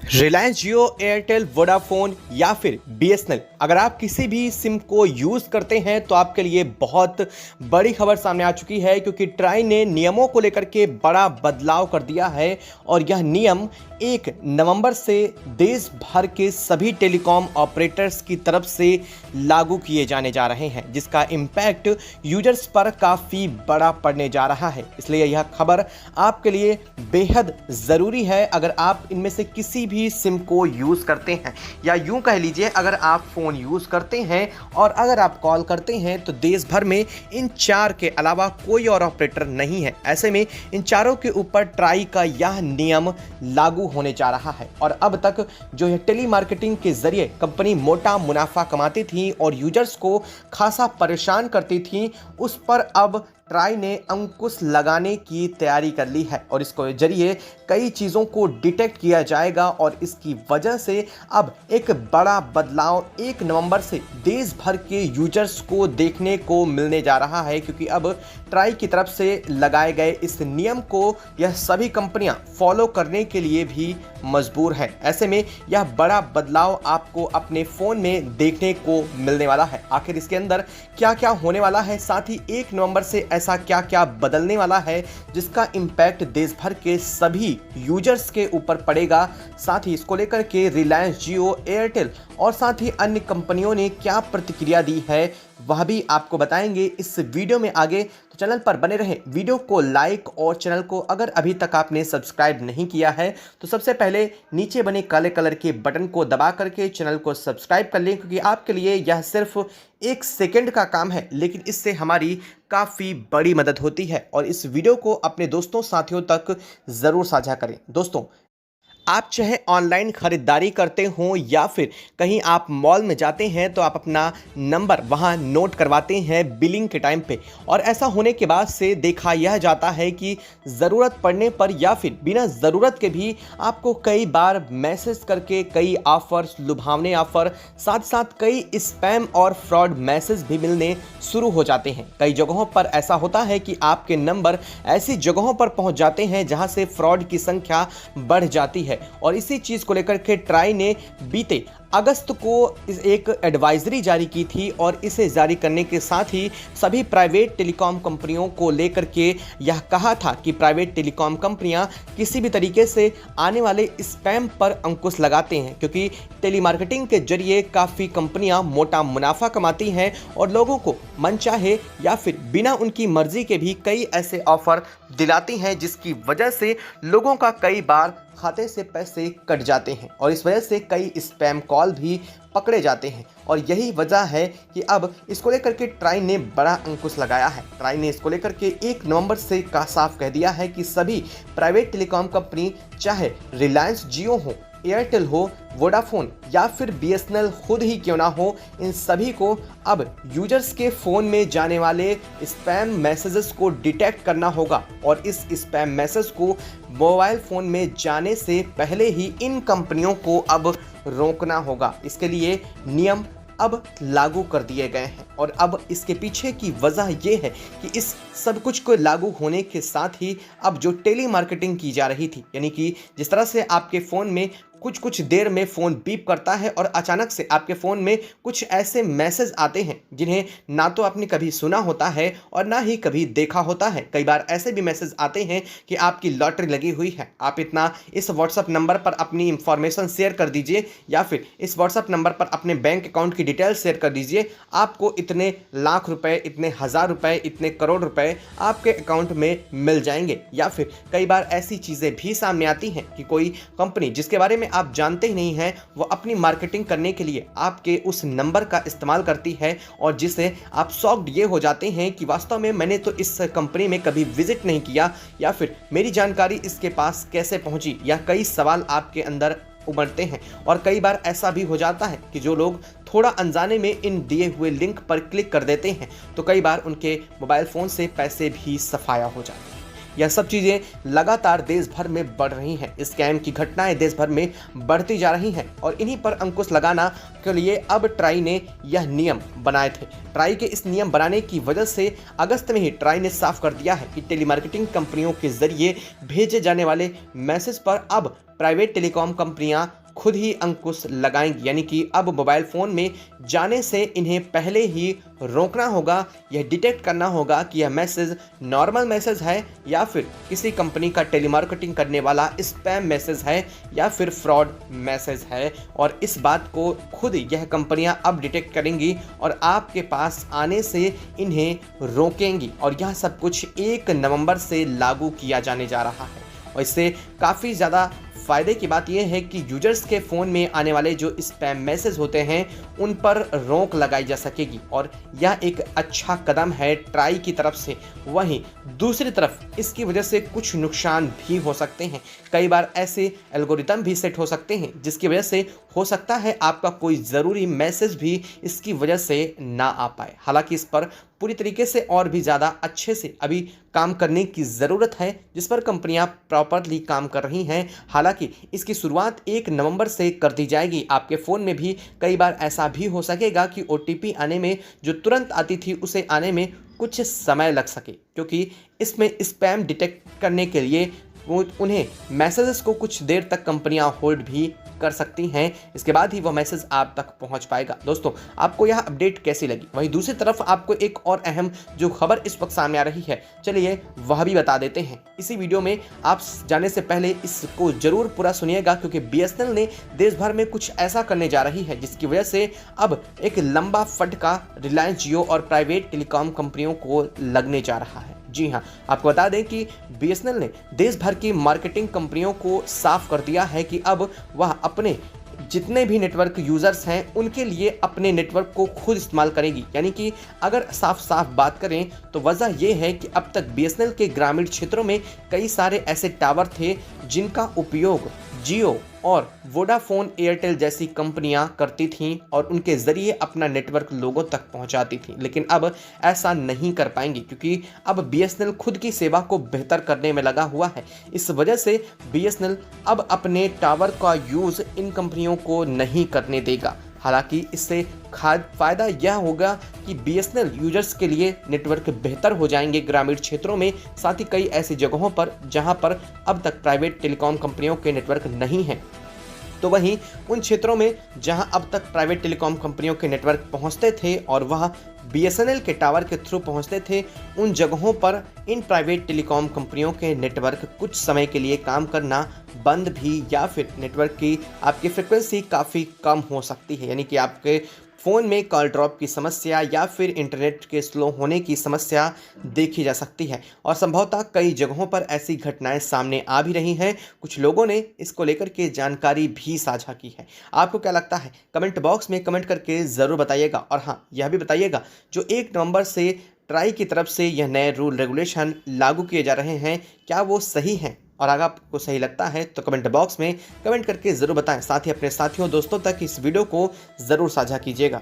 रिलायंस जियो, Airtel, Vodafone या फिर BSNL, अगर आप किसी भी सिम को यूज़ करते हैं तो आपके लिए बहुत बड़ी खबर सामने आ चुकी है, क्योंकि ट्राई ने नियमों को लेकर के बड़ा बदलाव कर दिया है। और यह नियम 1 नवंबर से देश भर के सभी टेलीकॉम ऑपरेटर्स की तरफ से लागू किए जाने जा रहे हैं, जिसका इम्पैक्ट यूजर्स पर काफ़ी बड़ा पड़ने जा रहा है। इसलिए यह खबर आपके लिए बेहद ज़रूरी है अगर आप इनमें से किसी भी सिम को यूज़ करते हैं, या यूं कह लीजिए अगर आप फ़ोन यूज़ करते हैं और अगर आप कॉल करते हैं तो देश भर में इन 4 के अलावा कोई और ऑपरेटर नहीं है। ऐसे में इन चारों के ऊपर ट्राई का यह नियम लागू होने जा रहा है। और अब तक जो है टेली मार्केटिंग के जरिए कंपनी मोटा मुनाफा कमाती थी और यूजर्स को खासा परेशान करती थी, उस पर अब ट्राई ने अंकुश लगाने की तैयारी कर ली है और इसके जरिए कई चीज़ों को डिटेक्ट किया जाएगा। और इसकी वजह से अब एक बड़ा बदलाव 1 नवंबर से देश भर के यूजर्स को देखने को मिलने जा रहा है, क्योंकि अब ट्राई की तरफ से लगाए गए इस नियम को यह सभी कंपनियां फॉलो करने के लिए भी मजबूर हैं। ऐसे में यह बड़ा बदलाव आपको अपने फ़ोन में देखने को मिलने वाला है। आखिर इसके अंदर क्या क्या होने वाला है, साथ ही 1 नवंबर से ऐसा क्या क्या बदलने वाला है जिसका इम्पैक्ट देश भर के सभी यूजर्स के ऊपर पड़ेगा। साथ ही इसको लेकर के रिलायंस जियो, एयरटेल और साथ ही अन्य कंपनियों ने क्या प्रतिक्रिया दी है, वह भी आपको बताएंगे इस वीडियो में आगे। तो चैनल पर बने रहें, वीडियो को लाइक और चैनल को अगर अभी तक आपने सब्सक्राइब नहीं किया है तो सबसे पहले नीचे बने काले कलर के बटन को दबा करके चैनल को सब्सक्राइब कर लें, क्योंकि आपके लिए यह सिर्फ 1 सेकंड का काम है, लेकिन इससे हमारी काफ़ी बड़ी मदद होती है। और इस वीडियो को अपने दोस्तों साथियों तक ज़रूर साझा करें। दोस्तों, आप चाहे ऑनलाइन ख़रीदारी करते हो या फिर कहीं आप मॉल में जाते हैं तो आप अपना नंबर वहां नोट करवाते हैं बिलिंग के टाइम पे, और ऐसा होने के बाद से देखा यह जाता है कि ज़रूरत पड़ने पर या फिर बिना ज़रूरत के भी आपको कई बार मैसेज करके कई ऑफ़र्स, लुभावने ऑफ़र, साथ साथ कई स्पैम और फ्रॉड मैसेज भी मिलने शुरू हो जाते हैं। कई जगहों पर ऐसा होता है कि आपके नंबर ऐसी जगहों पर पहुंच जाते हैं जहां से फ्रॉड की संख्या बढ़ जाती है। और इसी चीज को लेकर के ट्राई ने बीते अगस्त को एक एडवाइजरी जारी की थी, और इसे जारी करने के साथ ही सभी प्राइवेट टेलीकॉम कंपनियों को लेकर के यह कहा था कि प्राइवेट टेलीकॉम कंपनियां किसी भी तरीके से आने वाले स्पैम पर अंकुश लगाते हैं, क्योंकि टेलीमार्केटिंग के जरिए काफ़ी कंपनियां मोटा मुनाफा कमाती हैं और लोगों को मनचाहे या फिर बिना उनकी मर्जी के भी कई ऐसे ऑफर दिलाती हैं, जिसकी वजह से लोगों का कई बार खाते से पैसे कट जाते हैं और इस वजह से कई स्पैम कॉल भी पकड़े जाते हैं। और यही वजह है कि अब इसको लेकर के ट्राई ने बड़ा अंकुश लगाया है। ट्राई ने इसको लेकर के 1 नवंबर से साफ कह दिया है कि सभी प्राइवेट टेलीकॉम कंपनी, चाहे रिलायंस जियो हो, एयरटेल हो, वोडाफोन या फिर बीएसएनएल खुद ही क्यों ना हो, इन सभी को अब यूजर्स के फ़ोन में जाने वाले स्पैम मैसेजेस को डिटेक्ट करना होगा। और इस स्पैम मैसेज को मोबाइल फ़ोन में जाने से पहले ही इन कंपनियों को अब रोकना होगा। इसके लिए नियम अब लागू कर दिए गए हैं। और अब इसके पीछे की वजह यह है कि इस सब कुछ को लागू होने के साथ ही अब जो टेली मार्केटिंग की जा रही थी, यानी कि जिस तरह से आपके फ़ोन में कुछ देर में फ़ोन बीप करता है और अचानक से आपके फ़ोन में कुछ ऐसे मैसेज आते हैं जिन्हें ना तो आपने कभी सुना होता है और ना ही कभी देखा होता है। कई बार ऐसे भी मैसेज आते हैं कि आपकी लॉटरी लगी हुई है, आप इतना इस व्हाट्सएप नंबर पर अपनी इंफॉर्मेशन शेयर कर दीजिए, या फिर इस व्हाट्सएप नंबर पर अपने बैंक अकाउंट की डिटेल्स शेयर कर दीजिए, आपको इतने लाख रुपए, इतने हज़ार रुपए, इतने करोड़ रुपए आपके अकाउंट में मिल जाएंगे। या फिर कई बार ऐसी चीज़ें भी सामने आती हैं कि कोई कंपनी जिसके बारे में आप जानते ही नहीं हैं, वो अपनी मार्केटिंग करने के लिए आपके उस नंबर का इस्तेमाल करती है, और जिससे आप शॉक्ड ये हो जाते हैं कि वास्तव में मैंने तो इस कंपनी में कभी विजिट नहीं किया, या फिर मेरी जानकारी इसके पास कैसे पहुंची, या कई सवाल आपके अंदर उमड़ते हैं। और कई बार ऐसा भी हो जाता है कि जो लोग थोड़ा अनजाने में इन दिए हुए लिंक पर क्लिक कर देते हैं तो कई बार उनके मोबाइल फ़ोन से पैसे भी सफाया हो जाते हैं। यह सब चीज़ें लगातार देश भर में बढ़ रही हैं। स्कैम की घटनाएं देश भर में बढ़ती जा रही हैं और इन्हीं पर अंकुश लगाना के लिए अब ट्राई ने यह नियम बनाए थे। ट्राई के इस नियम बनाने की वजह से अगस्त में ही ट्राई ने साफ कर दिया है कि टेलीमार्केटिंग कंपनियों के जरिए भेजे जाने वाले मैसेज पर अब प्राइवेट टेलीकॉम कंपनियां खुद ही अंकुश लगाएंगी, यानी कि अब मोबाइल फ़ोन में जाने से इन्हें पहले ही रोकना होगा। यह डिटेक्ट करना होगा कि यह मैसेज नॉर्मल मैसेज है या फिर किसी कंपनी का टेलीमार्केटिंग करने वाला स्पैम मैसेज है या फिर फ्रॉड मैसेज है, और इस बात को खुद यह कंपनियां अब डिटेक्ट करेंगी और आपके पास आने से इन्हें रोकेंगी। और यह सब कुछ 1 नवंबर से लागू किया जाने जा रहा है और इससे काफ़ी ज़्यादा फ़ायदे की बात यह है कि यूजर्स के फ़ोन में आने वाले जो स्पैम मैसेज होते हैं उन पर रोक लगाई जा सकेगी और यह एक अच्छा कदम है ट्राई की तरफ से। वहीं दूसरी तरफ इसकी वजह से कुछ नुकसान भी हो सकते हैं। कई बार ऐसे एल्गोरिदम भी सेट हो सकते हैं जिसकी वजह से हो सकता है आपका कोई ज़रूरी मैसेज भी इसकी वजह से ना आ पाए। हालांकि इस पर पूरी तरीके से और भी ज़्यादा अच्छे से अभी काम करने की ज़रूरत है, जिस पर कंपनियां प्रॉपरली काम कर रही हैं। हालांकि इसकी शुरुआत 1 नवंबर से कर दी जाएगी। आपके फ़ोन में भी कई बार ऐसा भी हो सकेगा कि OTP आने में जो तुरंत आती थी उसे आने में कुछ समय लग सके, क्योंकि इसमें स्पैम डिटेक्ट करने के लिए उन्हें मैसेजेस को कुछ देर तक कंपनियां होल्ड भी कर सकती हैं। इसके बाद ही वह मैसेज आप तक पहुंच पाएगा। दोस्तों, आपको यह अपडेट कैसी लगी? वहीं दूसरी तरफ आपको एक और अहम जो खबर इस वक्त सामने आ रही है, चलिए वह भी बता देते हैं इसी वीडियो में। आप जाने से पहले इसको जरूर पूरा सुनिएगा, क्योंकि BSNL ने देश भर में कुछ ऐसा करने जा रही है जिसकी वजह से अब एक लंबा फटका रिलायंस जियो और प्राइवेट टेलीकॉम कंपनियों को लगने जा रहा है। जी हाँ, आपको बता दें कि BSNL ने देश भर की मार्केटिंग कंपनियों को साफ कर दिया है कि अब वह अपने जितने भी नेटवर्क यूज़र्स हैं उनके लिए अपने नेटवर्क को खुद इस्तेमाल करेगी। यानी कि अगर साफ साफ बात करें तो वजह यह है कि अब तक BSNL के ग्रामीण क्षेत्रों में कई सारे ऐसे टावर थे जिनका उपयोग जियो और वोडाफोन एयरटेल जैसी कंपनियां करती थीं और उनके ज़रिए अपना नेटवर्क लोगों तक पहुंचाती थीं। लेकिन अब ऐसा नहीं कर पाएंगी, क्योंकि अब BSNL खुद की सेवा को बेहतर करने में लगा हुआ है। इस वजह से BSNL अब अपने टावर का यूज़ इन कंपनियों को नहीं करने देगा। हालांकि इससे फ़ायदा यह होगा कि BSNL यूजर्स के लिए नेटवर्क बेहतर हो जाएंगे ग्रामीण क्षेत्रों में, साथ ही कई ऐसी जगहों पर जहां पर अब तक प्राइवेट टेलीकॉम कंपनियों के नेटवर्क नहीं हैं। तो वहीं उन क्षेत्रों में जहां अब तक प्राइवेट टेलीकॉम कंपनियों के नेटवर्क पहुंचते थे और वह BSNL के टावर के थ्रू पहुंचते थे, उन जगहों पर इन प्राइवेट टेलीकॉम कंपनियों के नेटवर्क कुछ समय के लिए काम करना बंद भी या फिर नेटवर्क की आपकी फ्रिक्वेंसी काफ़ी कम हो सकती है। यानी कि आपके फ़ोन में कॉल ड्रॉप की समस्या या फिर इंटरनेट के स्लो होने की समस्या देखी जा सकती है और संभवतः कई जगहों पर ऐसी घटनाएं सामने आ भी रही हैं। कुछ लोगों ने इसको लेकर के जानकारी भी साझा की है। आपको क्या लगता है? कमेंट बॉक्स में कमेंट करके ज़रूर बताइएगा। और हाँ, यह भी बताइएगा जो 1 नवंबर से ट्राई की तरफ से यह नए रूल रेगुलेशन लागू किए जा रहे हैं, क्या वो सही हैं? और अगर आपको सही लगता है तो कमेंट बॉक्स में कमेंट करके ज़रूर बताएं। साथ ही अपने साथियों दोस्तों तक इस वीडियो को ज़रूर साझा कीजिएगा।